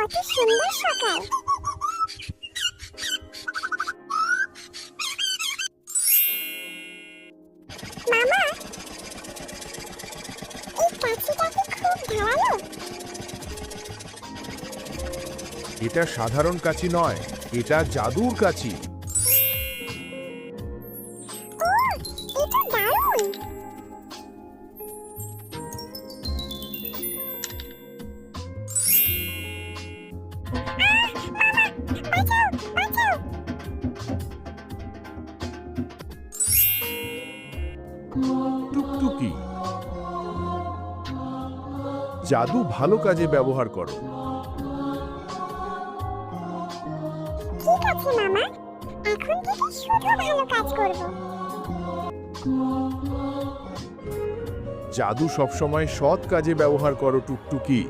কত সুন্দর সকাল। মামা, এই কাঁচিটা কি খুব ধারালো? এটা সাধারণ কাঁচি নয়, এটা জাদুর কাঁচি। ও, এটা দারুণ। বাঁচাও, বাঁচাও। টুকটুকি, জাদু ভালো কাজে ব্যবহার করো। ঠিক আছে মামা, এখন থেকে শুধু ভালো কাজ করব। জাদু সবসময় সৎ কাজে ব্যবহার করো টুকটুকি।